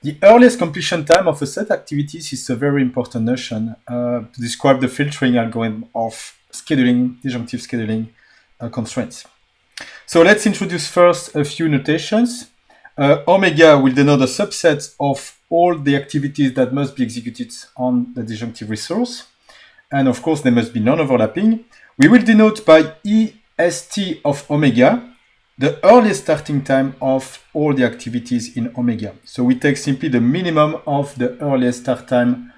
The earliest completion time of a set activities is a very important notion to describe the filtering algorithm of scheduling, disjunctive scheduling constraints. So let's introduce first a few notations. Omega will denote a subset of all the activities that must be executed on the disjunctive resource. And of course, they must be non-overlapping. We will denote by est of omega the earliest starting time of all the activities in omega. So we take simply the minimum of the earliest start time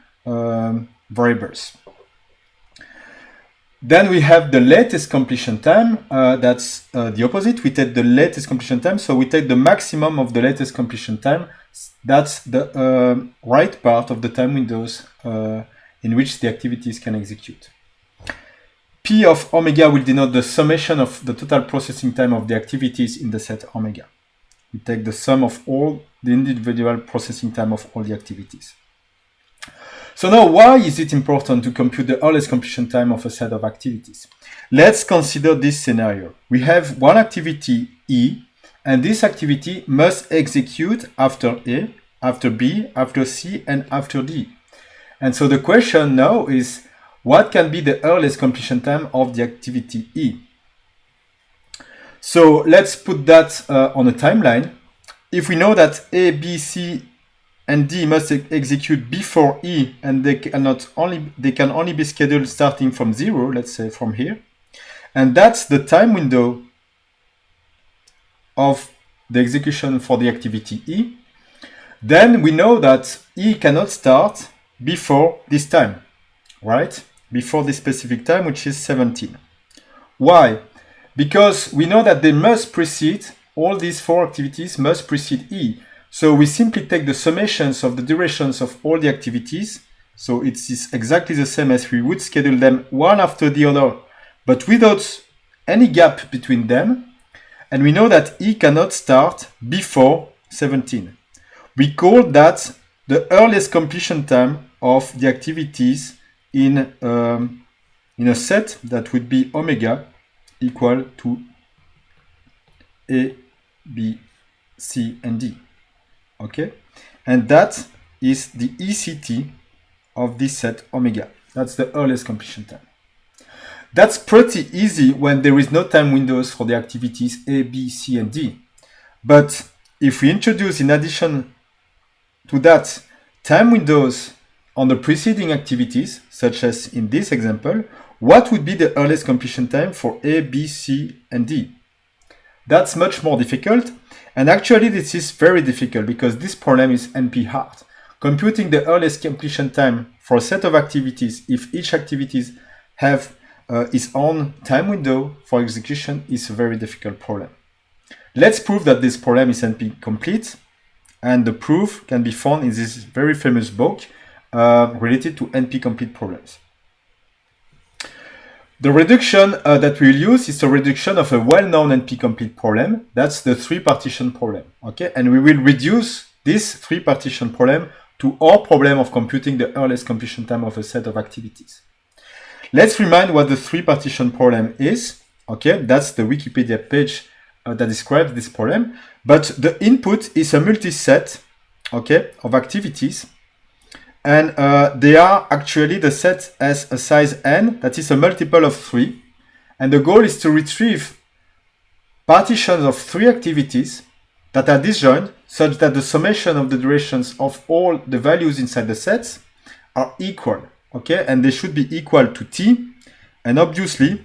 variables. Then we have the latest completion time. That's the opposite. We take the latest completion time. So we take the maximum of the latest completion time. That's the right part of the time windows in which the activities can execute. P of omega will denote the summation of the total processing time of the activities in the set omega. We take the sum of all the individual processing time of all the activities. So now, why is it important to compute the earliest completion time of a set of activities? Let's consider this scenario. We have one activity E, and this activity must execute after A, after B, after C, and after D. And so the question now is, what can be the earliest completion time of the activity E? So let's put that on a timeline. If we know that A, B, C, and D must execute before E, and they can only be scheduled starting from 0, let's say from here, and that's the time window of the execution for the activity E, then we know that E cannot start before this time, right? Before this specific time, which is 17. Why? Because we know that they must precede, all these four activities must precede E. So we simply take the summations of the durations of all the activities. So it's exactly the same as we would schedule them one after the other, but without any gap between them. And we know that E cannot start before 17. We call that the earliest completion time of the activities in a set that would be omega equal to A, B, C, and D. Okay? And that is the ECT of this set omega. That's the earliest completion time. That's pretty easy when there is no time windows for the activities A, B, C, and D. But if we introduce, in addition to that, time windows on the preceding activities, such as in this example, what would be the earliest completion time for A, B, C, and D? That's much more difficult. And actually, this is very difficult because this problem is NP hard. Computing the earliest completion time for a set of activities, if each activity have its own time window for execution, is a very difficult problem. Let's prove that this problem is NP complete. And the proof can be found in this very famous book related to NP complete problems. The reduction that we'll use is a reduction of a well-known NP complete problem. That's the three-partition problem. Okay, and we will reduce this three-partition problem to our problem of computing the earliest completion time of a set of activities. Let's remind what the three-partition problem is. Okay, that's the Wikipedia page that describes this problem. But the input is a multi-set, okay, of activities. And they are actually, the set has a size n, that is a multiple of 3. And the goal is to retrieve partitions of 3 activities that are disjoint, such that the summation of the durations of all the values inside the sets are equal. Okay, and they should be equal to t. And obviously,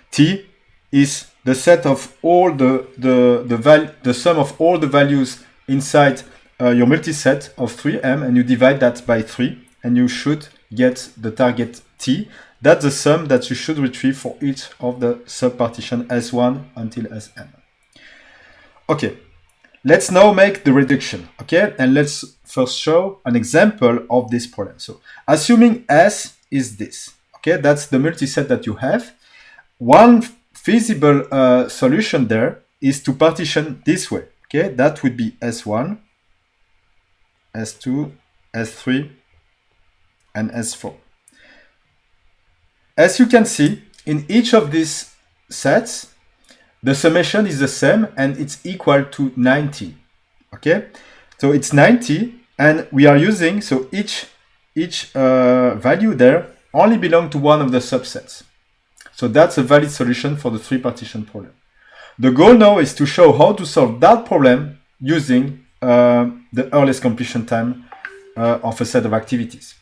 t is the set of all the sum of all the values inside your multiset of 3m, and you divide that by 3, and you should get the target t. That's the sum that you should retrieve for each of the subpartition S1 until Sm. Okay, let's now make the reduction. Okay, and let's first show an example of this problem. So, assuming S is this. Okay, that's the multiset that you have. One feasible solution there is to partition this way. Okay, that would be S1, S2, S3, and S4. As you can see, in each of these sets, the summation is the same and it's equal to 90. Okay, So it's 90, and we are using, so each value there only belong to one of the subsets. So that's a valid solution for the 3-partition problem. The goal now is to show how to solve that problem using the earliest completion time of a set of activities.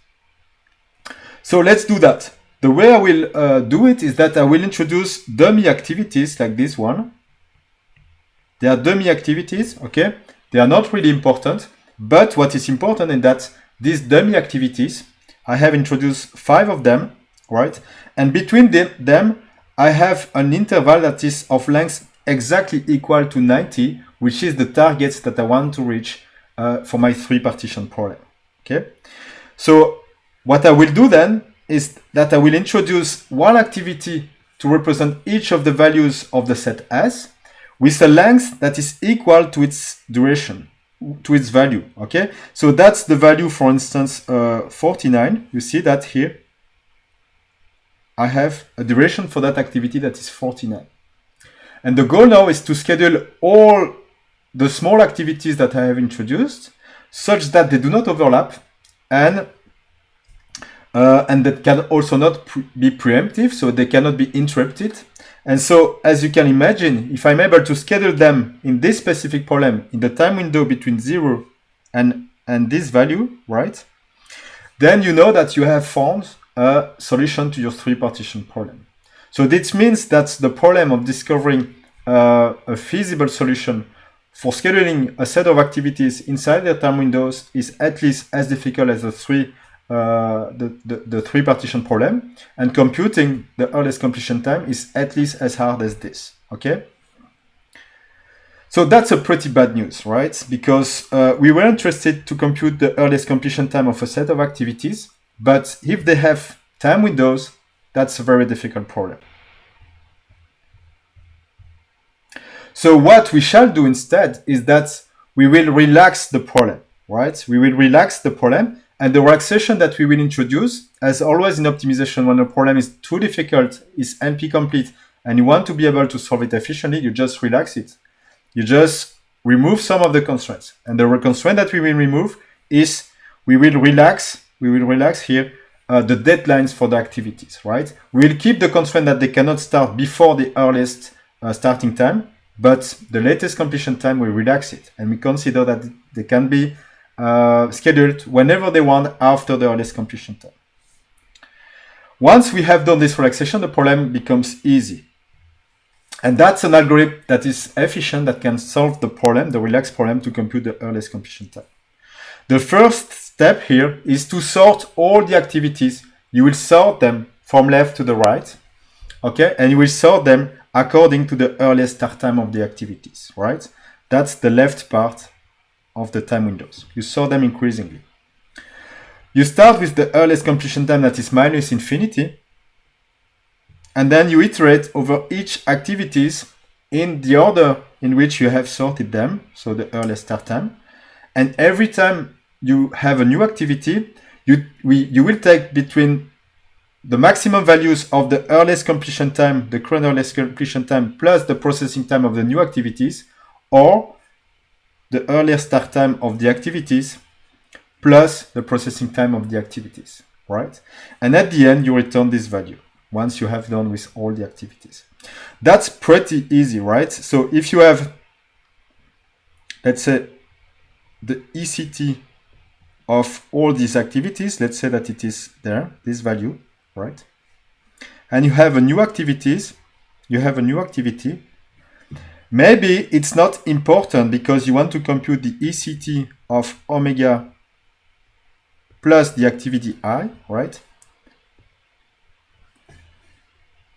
So let's do that. The way I will do it is that I will introduce dummy activities like this one. They are dummy activities, okay? They are not really important, but what is important is that these dummy activities, I have introduced 5 of them, right? And between them, I have an interval that is of length exactly equal to 90, which is the targets that I want to reach for my 3-partition problem, okay? So what I will do then is that I will introduce one activity to represent each of the values of the set S with a length that is equal to its duration, to its value, okay? So that's the value, for instance, 49. You see that here. I have a duration for that activity that is 49. And the goal now is to schedule all the small activities that I have introduced such that they do not overlap and that can also not be preemptive, so they cannot be interrupted. And so, as you can imagine, if I'm able to schedule them in this specific problem in the time window between 0 and this value, right, then you know that you have found a solution to your 3-partition problem. So this means that the problem of discovering a feasible solution for scheduling a set of activities inside the time windows is at least as difficult as the 3-partition problem, and computing the earliest completion time is at least as hard as this, okay? So that's a pretty bad news, right? Because we were interested to compute the earliest completion time of a set of activities, but if they have time windows, that's a very difficult problem. So what we shall do instead is that we will relax the problem, right? We will relax the problem, and the relaxation that we will introduce, as always in optimization, when a problem is too difficult, is NP-complete, and you want to be able to solve it efficiently, you just relax it. You just remove some of the constraints. And the constraint that we will remove is we will relax here the deadlines for the activities, right? We will keep the constraint that they cannot start before the earliest starting time, but the latest completion time, we relax it. And we consider that they can be scheduled whenever they want after the earliest completion time. Once we have done this relaxation, the problem becomes easy. And that's an algorithm that is efficient, that can solve the problem, the relaxed problem, to compute the earliest completion time. The first step here is to sort all the activities. You will sort them from left to the right, okay? And you will sort them according to the earliest start time of the activities, right? That's the left part of the time windows. You sort them increasingly. You start with the earliest completion time that is minus infinity, and then you iterate over each activities in the order in which you have sorted them, so the earliest start time. And every time you have a new activity, you will take between the maximum values of the earliest completion time, the current earliest completion time, plus the processing time of the new activities, or the earliest start time of the activities, plus the processing time of the activities, right? And at the end, you return this value once you have done with all the activities. That's pretty easy, right? So if you have, let's say, the ECT of all these activities, let's say that it is there, this value, right? And you have a new activity. Maybe it's not important because you want to compute the ECT of omega plus the activity I, right?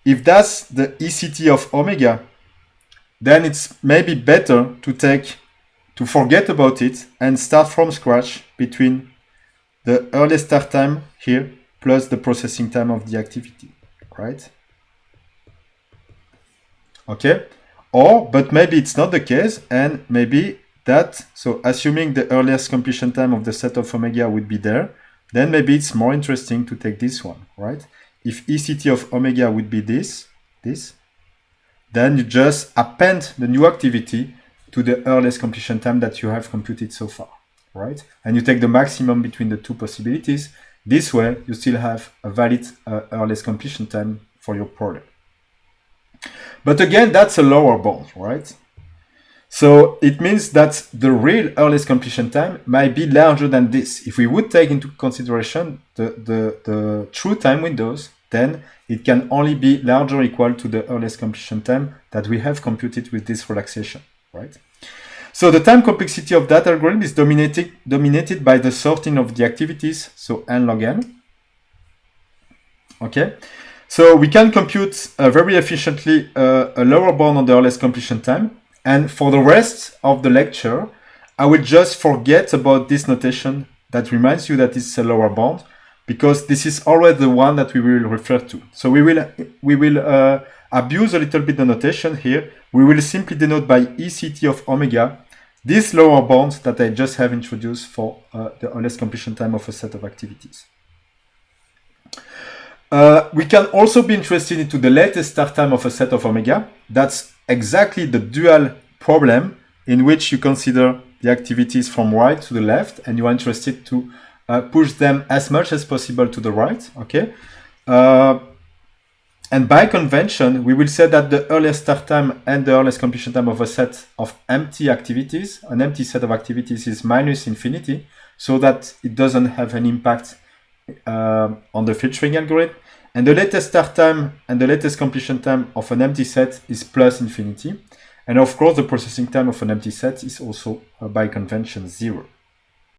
If that's the ECT of omega, then it's maybe better to forget about it and start from scratch between the earliest start time here plus the processing time of the activity, right? Okay, but maybe it's not the case, and maybe that, so assuming the earliest completion time of the set of omega would be there, then maybe it's more interesting to take this one, right? If ECT of omega would be this, then you just append the new activity to the earliest completion time that you have computed so far, right? And you take the maximum between the two possibilities. This way, you still have a valid earliest completion time for your problem. But again, that's a lower bound, right? So it means that the real earliest completion time might be larger than this. If we would take into consideration the true time windows, then it can only be larger or equal to the earliest completion time that we have computed with this relaxation, right? So the time complexity of that algorithm is dominated by the sorting of the activities, so n log n. Okay, so we can compute very efficiently a lower bound on the earliest completion time. And for the rest of the lecture, I will just forget about this notation that reminds you that it's a lower bound, because this is already the one that we will refer to. So we will abuse a little bit the notation here. We will simply denote by ECT of omega this lower bound that I just have introduced for the earliest completion time of a set of activities. We can also be interested into the latest start time of a set of omega. That's exactly the dual problem in which you consider the activities from right to the left, and you are interested to push them as much as possible to the right, okay? And by convention, we will say that the earliest start time and the earliest completion time of a set of empty activities, an empty set of activities, is minus infinity, so that it doesn't have an impact on the filtering algorithm. And the latest start time and the latest completion time of an empty set is plus infinity. And of course, the processing time of an empty set is also by convention 0.